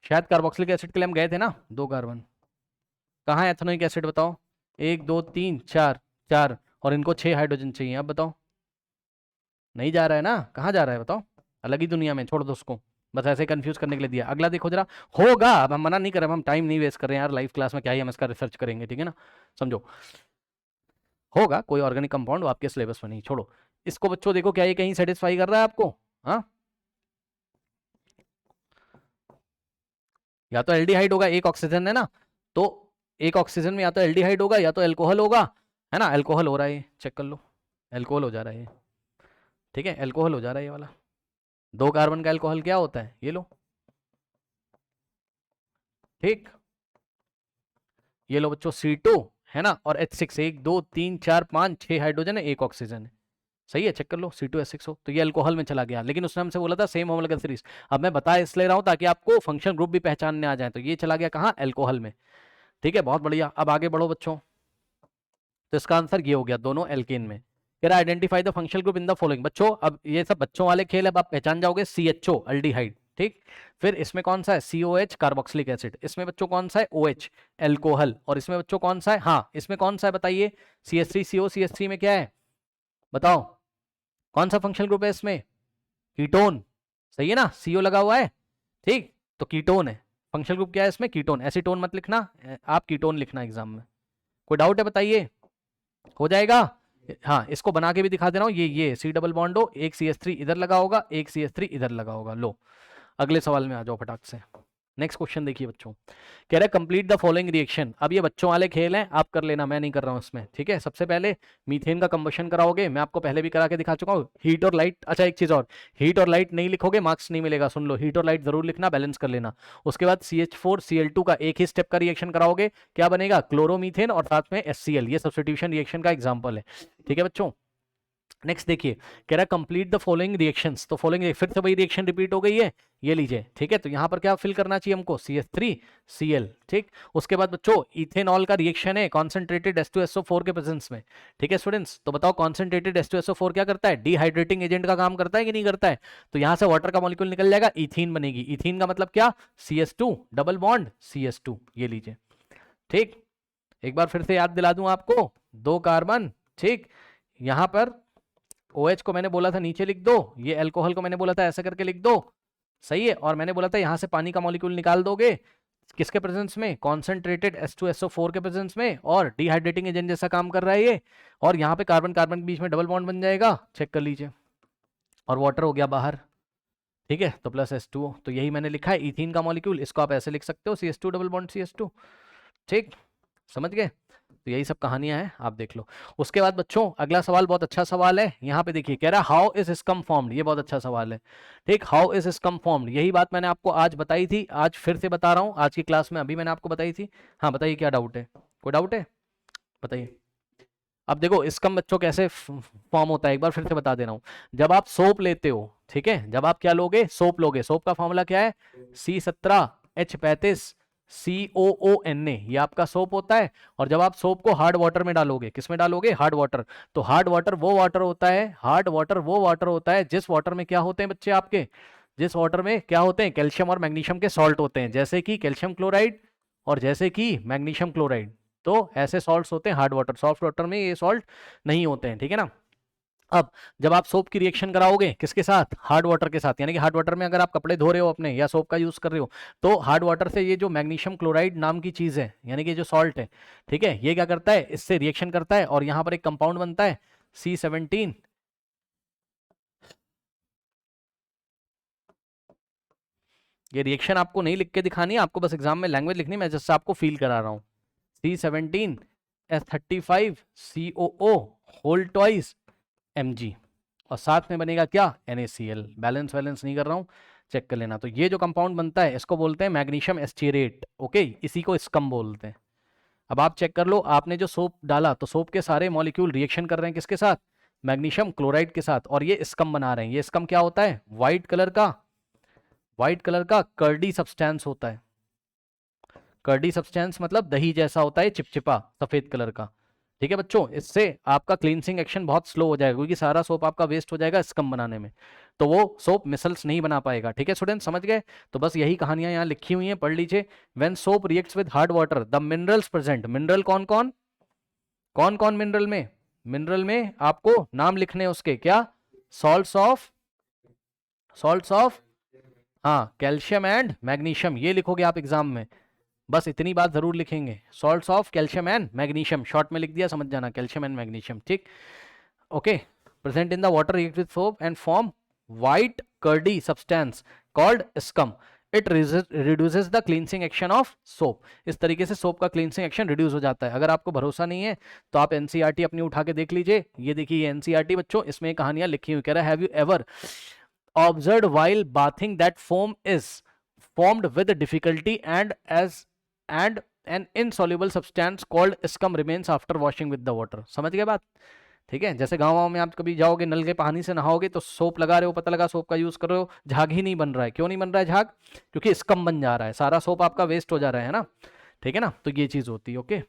शायद कार्बोक्सिलिक एसिड के लिए हम गए थे ना, 2 कार्बन, कहाँ है एथेनोइक एसिड बताओ, 1 2 3 4, 4, और इनको 6 हाइड्रोजन चाहिए, अब बताओ, नहीं जा रहा है ना, कहाँ जा रहा है बताओ, अलग ही दुनिया में, छोड़ दो उसको, बस ऐसे कंफ्यूज करने के लिए दिया। अगला देखो जरा, होगा, अब हम मना नहीं कर रहे, हम टाइम नहीं वेस्ट कर रहे हैं यार, लाइव क्लास में क्या ही हम इसका रिसर्च करेंगे, ठीक है ना, समझो, होगा कोई ऑर्गेनिक कंपाउंड आपके सिलेबस में, नहीं छोड़ो इसको बच्चों, देखो क्या ये कहीं सेटिस्फाई कर रहा है आपको, हाँ, या तो एल्डिहाइड होगा, एक ऑक्सीजन है ना, तो एक ऑक्सीजन में या तो एल्डिहाइड होगा या तो एल्कोहल होगा, है ना, एल्कोहल हो रहा है, चेक कर लो, एल्कोहल हो जा रहा है, ठीक है, एल्कोहल हो जा रहा है ये वाला, 2 कार्बन का एल्कोहल क्या होता है, ये लो, ठीक, ये लो बच्चों C2 है ना, और H6, 1 2 3 4 5 6 हाइड्रोजन है, 1 ऑक्सीजन है, सही है, चेक कर लो, C2H6 हो, तो ये अल्कोहल में चला गया, लेकिन उसने हमसे बोला था सेम होमोलॉगस सीरीज, अब मैं बता इसलिए रहा हूं ताकि आपको फंक्शन ग्रुप भी पहचानने आ जाए, तो ये चला गया कहाँ, एल्कोहल में, ठीक है, बहुत बढ़िया, अब आगे बढ़ो बच्चों, तो इसका आंसर ये हो गया, दोनों एल्केन में, कह रहा identify the functional group in the following, बच्चों अब ये सब बच्चों वाले खेल, अब आप पहचान जाओगे, CHO अल्डिहाइड, ठीक, फिर इसमें कौन सा है, COH कार्बोक्सिलिक एसिड, इसमें बच्चों कौन सा है, OH एल्कोहल, और इसमें बच्चों कौन सा है, हाँ इसमें कौन सा है बताइए, CH3CO, CH3 में क्या है बताओ, कौन सा फंक्शनल ग्रुप है इसमें, कीटोन, सही है ना, CO लगा हुआ है, ठीक, तो कीटोन है, फंक्शनल ग्रुप क्या है इसमें, कीटोन, एसीटोन मत लिखना, आप कीटोन लिखना एग्जाम में, कोई डाउट है बताइए, हो जाएगा, हाँ इसको बना के भी दिखा दे रहा हूँ, ये C डबल बॉन्ड हो, एक CH3 इधर लगा होगा, एक CH3 इधर लगा होगा, लो अगले सवाल में आ जाओ फटाक से, नेक्स्ट क्वेश्चन देखिए बच्चों, कह रहा है कंप्लीट द फॉलोइंग रिएक्शन, अब ये बच्चों वाले खेल हैं, आप कर लेना, मैं नहीं कर रहा हूं इसमें, ठीक है, सबसे पहले मीथेन का कंबशन कराओगे, मैं आपको पहले भी करा के दिखा चुका हूँ, हीट और लाइट, अच्छा एक चीज और, हीट और लाइट नहीं लिखोगे मार्क्स नहीं मिलेगा, सुन लो, हीट और लाइट जरूर लिखना, बैलेंस कर लेना, उसके बाद CH4Cl2 का एक ही स्टेप का रिएक्शन कराओगे, क्या बनेगा, क्लोरोमीथेन और साथ में HCl, ये सब्स्टिट्यूशन रिएक्शन का एग्जाम्पल है, ठीक है बच्चों, नेक्स्ट देखिए, कह रहा है कंप्लीट द फॉलोइंग रिएक्शंस, तो फॉलोइंग फिर से वही रिएक्शन रिपीट हो गई है, ये लीजिए, ठीक है, तो यहां पर क्या फिल करना चाहिए हमको, CH3Cl, ठीक, उसके बाद बच्चों इथेनॉल का रिएक्शन है कॉन्सेंट्रेटेड H2SO4 के प्रेजेंस में, ठीक है स्टूडेंट्स, तो बताओ कॉन्सेंट्रेटेड H2SO4 क्या करता है, डिहाइड्रेटिंग एजेंट का काम करता है कि नहीं करता है, तो यहां से वाटर का मॉलिक्यूल निकल जाएगा, इथीन बनेगी, इथीन का मतलब क्या, CH2 डबल बॉन्ड CH2, ये लीजिए, ठीक, एक बार फिर से याद दिला दूं आपको, 2 कार्बन, ठीक, यहां पर OH को मैंने बोला था नीचे लिख दो, ये अल्कोहल को मैंने बोला था ऐसे करके लिख दो, सही है, और मैंने बोला था यहां से पानी का मॉलिक्यूल निकाल दोगे, किसके प्रेजेंस में, कॉन्सेंट्रेटेड H2SO4 के प्रेजेंस में, और डिहाइड्रेटिंग एजेंट जैसा काम कर रहा है ये, और यहाँ पे कार्बन कार्बन के बीच में डबल बॉन्ड बन जाएगा, चेक कर लीजिए, और वाटर हो गया बाहर, ठीक है, तो प्लस H2O, तो यही मैंने लिखा है इथीन का मॉलिक्यूल, इसको आप ऐसे लिख सकते हो, CH2 डबल बॉन्ड CH2, ठीक, समझ गए, तो यही सब कहानियां हैं, आप देख लो। उसके बाद बच्चों अगला सवाल बहुत अच्छा सवाल है, यहाँ पे देखिए, कह रहा है हाउ इज स्कम फॉर्म्ड, ये बहुत अच्छा सवाल है, ठीक, हाउ इज स्कम फॉर्म्ड, यही बात मैंने आपको आज बताई थी, आज फिर से बता रहा हूँ, आज की क्लास में अभी मैंने आपको बताई थी, हाँ बताइए क्या डाउट है, कोई डाउट है बताइए। अब देखो स्कम बच्चों कैसे फॉर्म होता है, एक बार फिर से बता दे रहा हूँ, जब आप सोप लेते हो, ठीक है, जब आप क्या लोगे, सोप लोगे, सोप का फॉर्मूला क्या है, C17H35 COONA, ये आपका सोप होता है, और जब आप सोप को हार्ड वाटर में डालोगे, किस में डालोगे, हार्ड वाटर, तो हार्ड वाटर वो वाटर होता है, हार्ड वाटर वो वाटर होता है जिस वाटर में क्या होते हैं बच्चे आपके, जिस वाटर में क्या होते हैं, कैल्शियम और मैग्नीशियम के सॉल्ट होते हैं, जैसे कि कैल्शियम क्लोराइड और जैसे कि मैग्नीशियम क्लोराइड, तो ऐसे सॉल्ट्स होते हैं हार्ड वाटर, सॉफ्ट वाटर में ये सॉल्ट नहीं होते हैं, ठीक है ना। अब जब आप सोप की रिएक्शन कराओगे किसके साथ, हार्ड वाटर के साथ, यानी कि हार्ड वाटर में अगर आप कपड़े धो रहे हो अपने या सोप का यूज कर रहे हो, तो हार्ड वाटर से ये जो मैग्नीशियम क्लोराइड नाम की चीज है, यानी कि जो सॉल्ट है, ठीक है, ये क्या करता है, इससे रिएक्शन करता है, और यहां पर एक कंपाउंड बनता है C17, ये रिएक्शन आपको नहीं लिख के दिखानी है, आपको बस एग्जाम में लैंग्वेज लिखनी है, मैं जैसे आपको फील करा रहा हूँ, C17H35COO होल ट्वाइस Mg, और साथ में बनेगा क्या, NaCl। बैलेंस वैलेंस नहीं कर रहा हूं, चेक कर लेना। तो ये जो कंपाउंड बनता है इसको बोलते हैं मैग्नीशियम एस्टीरेट, ओके, इसी को स्कम बोलते हैं। अब आप चेक कर लो, आपने जो सोप डाला तो सोप के सारे मॉलिक्यूल रिएक्शन कर रहे हैं किसके साथ, मैग्नीशियम क्लोराइड के साथ, और ये स्कम बना रहे हैं। ये स्कम क्या होता है, व्हाइट कलर का कर्डी सब्सटेंस होता है। कर्डी सब्सटेंस मतलब दही जैसा होता है, चिपचिपा सफेद कलर का। ठीक है बच्चों, इससे आपका क्लींसिंग एक्शन बहुत स्लो हो जाएगा, क्योंकि सारा सोप आपका वेस्ट हो जाएगा स्कम बनाने में, तो वो सोप मिसल्स नहीं बना पाएगा। ठीक है स्टूडेंट, समझ गए? तो बस यही कहानियां यहाँ लिखी हुई हैं, पढ़ लीजिए। When soap reacts with hard water the minerals present, mineral कौन कौन मिनरल में आपको नाम लिखने उसके, क्या, सॉल्ट्स ऑफ हाँ कैल्शियम एंड मैग्नीशियम, ये लिखोगे आप एग्जाम में, बस इतनी बात जरूर लिखेंगे, salts of calcium and magnesium, short में लिख दिया, समझ जाना, कैल्शियम एंड मैग्नीशियम। ठीक, okay. Present in the water react with soap and form white curdy substance called scum, it reduces the cleansing action of soap. इस तरीके से soap का क्लींसिंग एक्शन रिड्यूस हो जाता है। अगर आपको भरोसा नहीं है तो आप एनसीईआरटी अपनी उठा के देख लीजिए। ये देखिए ये एनसीईआरटी बच्चों, इसमें कहानियां लिखी हुई, कह रहा है have you ever observed while bathing that foam is formed with difficulty and an insoluble substance called scum remains after washing with the water। समझ गए बात? ठीक है, जैसे गाँव में आप कभी जाओगे नल के पानी से नहाओगे तो सोप लगा रहे हो, पता लगा सोप का यूज कर रहे हो, झाग ही नहीं बन रहा है। क्यों नहीं बन रहा है झाग? क्योंकि स्कम बन जा रहा है, सारा सोप आपका वेस्ट हो जा रहा है ना। ठीक है ना, तो ये चीज होती है। ओके।